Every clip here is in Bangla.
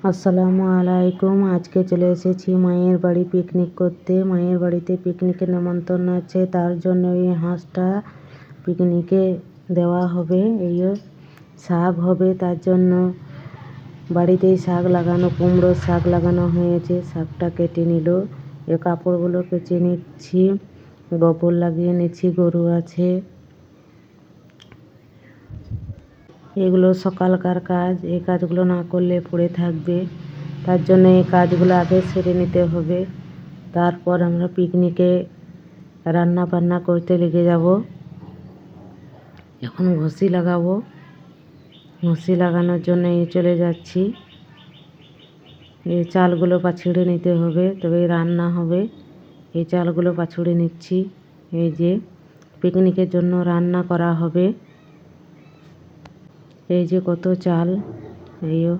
আসসালামু আলাইকুম। আজকে চলে এসেছি মায়ের বাড়ি পিকনিক করতে। মায়ের বাড়িতে পিকনিকের নেমন্তন্ন আছে, তার জন্য এই হাঁসটা পিকনিকে দেওয়া হবে। এই শাক হবে, তার জন্য বাড়িতেই শাক লাগানো, কুমড়োর শাক লাগানো হয়েছে। শাকটা কেটে নিল, এ কাপড়গুলো কেচে নিচ্ছি, গোবর লাগিয়ে নিচ্ছি, গরু আছে। এগুলো সকালকার কাজ, এই কাজগুলো না করলে পড়ে থাকবে, তার জন্য এই কাজগুলো আগে সেরে নিতে হবে। তারপর আমরা পিকনিকে রান্না বান্না করতে লেগে যাব। এখন ঘষি লাগাবো, ঘষি লাগানোর জন্য চলে যাচ্ছি। এই চালগুলো পাছড়ে নিতে হবে, তবে রান্না হবে। এই চালগুলো পাছড়ে নিচ্ছি। এই যে পিকনিকের জন্য রান্না করা হবে। এই যে কত চাল, এইও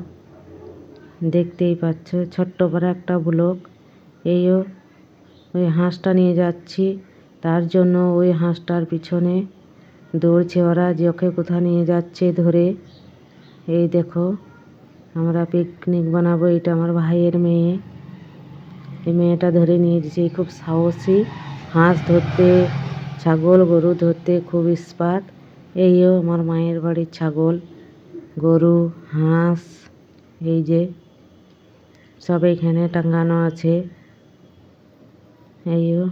দেখতেই পাচ্ছ, ছোট্ট করে একটা ব্লক। এইও ওই হাঁসটা নিয়ে যাচ্ছি, তার জন্য ওই হাঁসটার পিছনে দৌড়ছে ওরা, যে ওকে কোথা নিয়ে যাচ্ছে ধরে। এই দেখো, আমরা পিকনিক বানাবো, এটা আমার ভাইয়ের মেয়ে। এই মেয়েটা ধরে নিয়ে যাচ্ছে, খুব সাহসী, হাঁস ধরতে, ছাগল গরু ধরতে খুব এক্সপার্ট। এইও আমার মায়ের বাড়ির ছাগল, গরু, হাঁস, এই যে সব এখানে টাঙানো আছে। এইও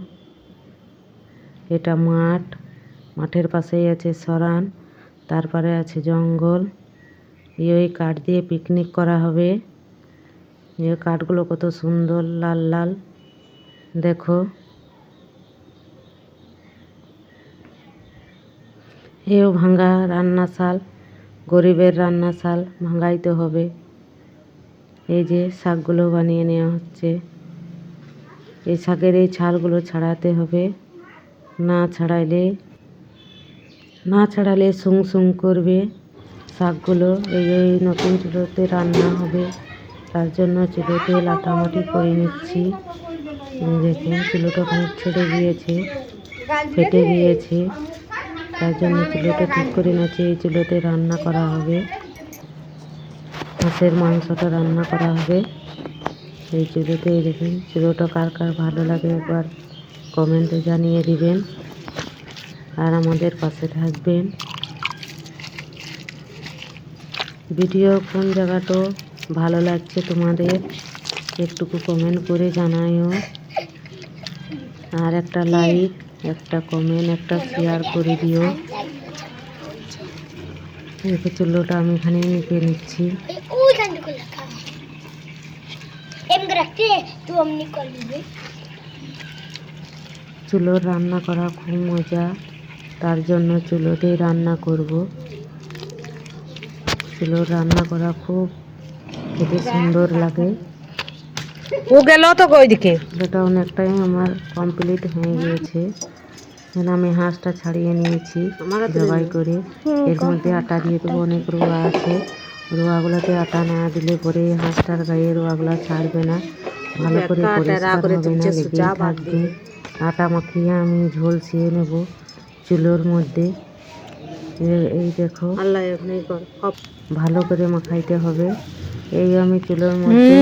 এটা মাঠ, মাঠের পাশেই আছে সরান, তারপরে আছে জঙ্গল। এই কাঠ দিয়ে পিকনিক করা হবে। এই কাঠগুলো কত সুন্দর লাল লাল, দেখো। এও ভাঙা রান্নাশাল, গরিবের রান্নাশাল, ভাঙাইতে হবে। এই যে শাকগুলো বানিয়ে নেওয়া হচ্ছে। এই শাকের এই ছালগুলো ছাড়াতে হবে, না ছাড়ালে সুং সুং করবে শাকগুলো। এই নতুন চুলোতে রান্না হবে, তার জন্য চুলোতে লাটামাটি করে নিচ্ছি। দেখুন চুলোটা খানিক ছেড়ে গিয়েছে, ফেটে গিয়েছে, তার জন্য চুলোটা ঠিক করে নিচ্ছি। এই চুলোতে রান্না করা হবে, হাঁসের মাংসটা রান্না করা হবে এই চুলোতে। দেখুন চুলোটা কার কার ভালো লাগে একবার কমেন্টে জানিয়ে দিবেন, আর আমাদের পাশে থাকবেন। ভিডিও কোন জায়গাটা ভালো লাগছে তোমাদের একটুকু কমেন্ট করে জানাইও, আর একটা লাইক, একটা কমেন্ট, একটা শেয়ার করে দিও। এই চুলোটা আমি এখানে নিতে নিচ্ছি। চুলোর রান্না করা খুব মজা, তার জন্য চুলোতেই রান্না করব। চুলোর রান্না করা খুব খেতে সুন্দর লাগে। ও গেল তো ওইদিকে। এটা অনেকটাই আমার কমপ্লিট হয়ে গিয়েছে। আমি হাঁসটা ছাড়িয়ে নিয়েছি জবাই করে। এর মধ্যে আটা দিয়ে দেবো, অনেক রোয়া আছে, রোয়াগুলোতে আটা না দিলে পরে হাঁসটার গায়ে রোয়াগুলো ছাড়বে না, ভালো করে পরিষ্কার হবে না, লেগেই থাকবে। আটা মাখিয়ে আমি ঝোলছিয়ে নেব চুলোর মধ্যে। এই দেখো ভালো করে মাখাইতে হবে। এই আমি চুলোর মধ্যে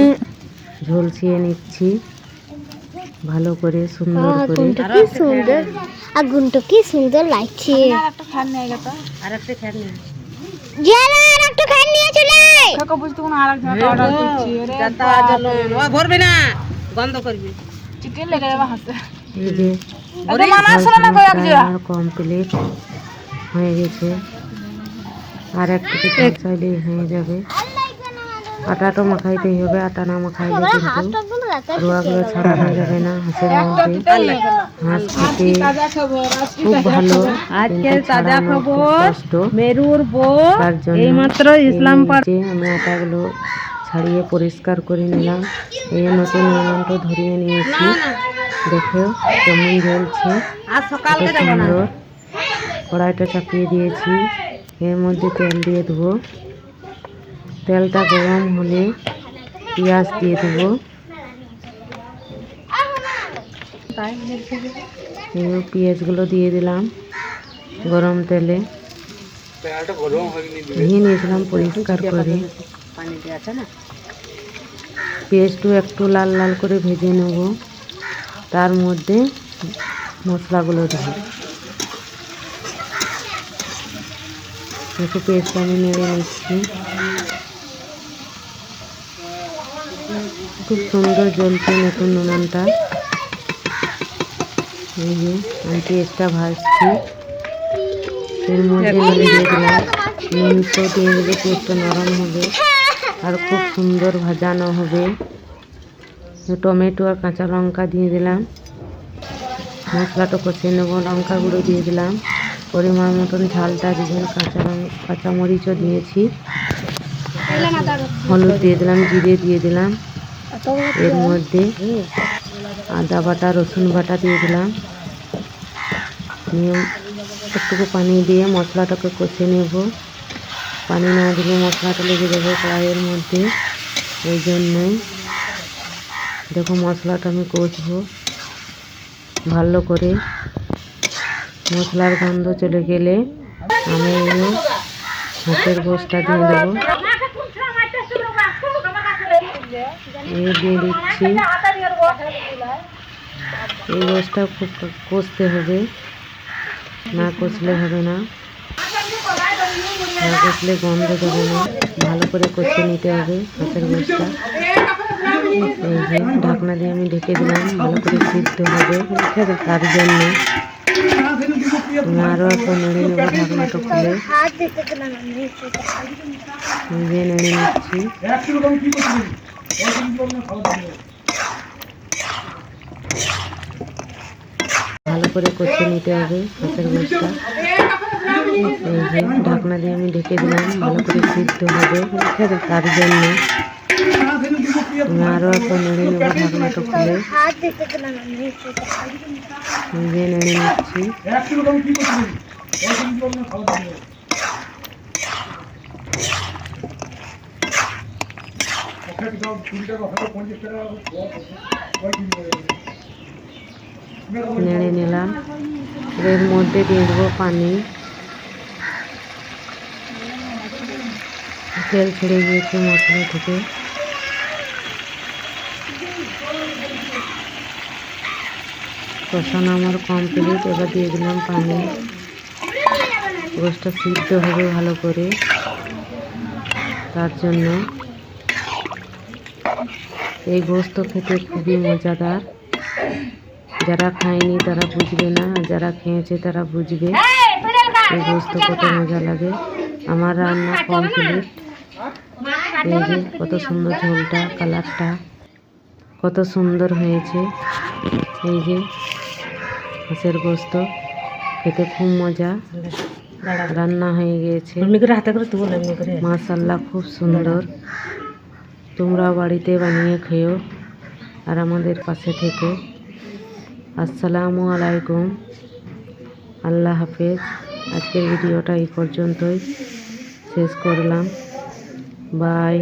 ঝোলছিয়ে নিচ্ছি ভালো করে, সুন্দর করে। আগুনটা কি সুন্দর লাগছে। কমপ্লিট হয়ে গেছে, আর একটু চাইলেই হয়ে যাবে। আটাটা মাখাইতেই হবে, আটা না মাখাইলে কিন্তু রোয়াগুলো ছাড়ানো যাবে না হাঁসের মধ্যে। হাঁস খেতে খুব ভালো, কষ্ট। তার জন্য আমি আটাগুলো ছাড়িয়ে পরিষ্কার করে নিলাম। এই নতুন উনুনটা ধরিয়ে নিয়েছি, দেখো কেমন জ্বলছে, কত সুন্দর। কড়াইটা চাপিয়ে দিয়েছি, এর মধ্যে তেল দিয়ে দেবো। তেলটা গরম হলে পেঁয়াজ দিয়ে দেবো। পেঁয়াজগুলো দিয়ে দিলাম গরম তেলে। ধুয়ে নিয়েছিলাম পরিষ্কার করে। পেস্টও একটু লাল লাল করে ভেজে নেব, তার মধ্যে মশলাগুলো দেবো। একটু পেস্ট আমি নেড়ে নিচ্ছি। খুব সুন্দর জ্বলছে নতুন উনুনটা। এই যে আমি পেস্টটা ভাজছি, এর মধ্যে নুন দিয়ে দিলাম। নুন তো দিয়ে দিলে পেস্টটা নরম হবে আর খুব সুন্দর ভাজানো হবে। টমেটো আর কাঁচা লঙ্কা দিয়ে দিলাম, মশলাটা কষিয়ে নেব। লঙ্কা গুঁড়ো দিয়ে দিলাম, পরিমাণ মতন ঝালটা দিলাম, কাঁচামরিচও দিয়েছি, হলুদ দিয়ে দিলাম, জিরে দিয়ে দিলাম। এর মধ্যে আদা বাটা রসুন বাটা দিয়ে দিলাম, নিয়ে একটুকু পানি দিয়ে মশলাটাকে কষে নেব। পানি না দিলে মশলাটা লেগে যাবে কড়াইয়ের মধ্যে, ওই জন্যই দেখো মশলাটা আমি কষবো ভালো করে। মশলার গন্ধ চলে গেলে আমি হাঁসের গোশটা দিয়ে দেবো। দিয়ে দিচ্ছি। এই গোশটা খুব কষতে হবে, না কষলে হবে না, না কষলে গন্ধ দেবে না। ভালো করে কষে নিতে হবে হাঁসের গোশটা। এই যে ঢাকনা দিয়ে আমি ঢেকে দিলাম, ভালো করে সিদ্ধ হবে। তার জন্য আমি আরও একটু নেড়ে নেবো ঢাকনাটা খুলে। নিজে নেড়ে নিচ্ছি। ভালো করে কষে নিতে হবে হাঁসের গোশটা। এই যে ঢাকনা দিয়ে আমি ঢেকে দিলাম, ভালো করে সিদ্ধ হবে। তার জন্য আমি আরও একটু নেড়ে নেবো ঢাকনাটা খুলে। নিজে নেড়ে নিচ্ছি। নেড়ে নিলাম। এর মধ্যে দিয়ে দেবো পানি। তেল ছেড়ে গিয়েছে মশলা থেকে। কষানো আমার কমপ্লিট। এবার দিয়ে দিলাম পানি। গোশটা সিদ্ধ হবে ভালো করে, তার জন্য। এই গোশত খেতে খুবই মজাদার। যারা খায়নি তারা বুঝবে না, আর যারা খেয়েছে তারা বুঝবে এই গোশত কত মজা লাগে। আমার রান্না কমপ্লিট। এই যে কত সুন্দর ঝোলটা, কালারটা কত সুন্দর হয়েছে। এই যে হাঁসের গোশত খেতে খুব মজা। রান্না হয়ে গিয়েছে মাশাআল্লাহ, খুব সুন্দর। তোমরাও বাড়িতে বানিয়ে খেও আর আমাদের পাশে থেকো। আসসালামু আলাইকুম, আল্লাহ হাফেজ। আজকের ভিডিওটা এই পর্যন্তই শেষ করলাম। বাই।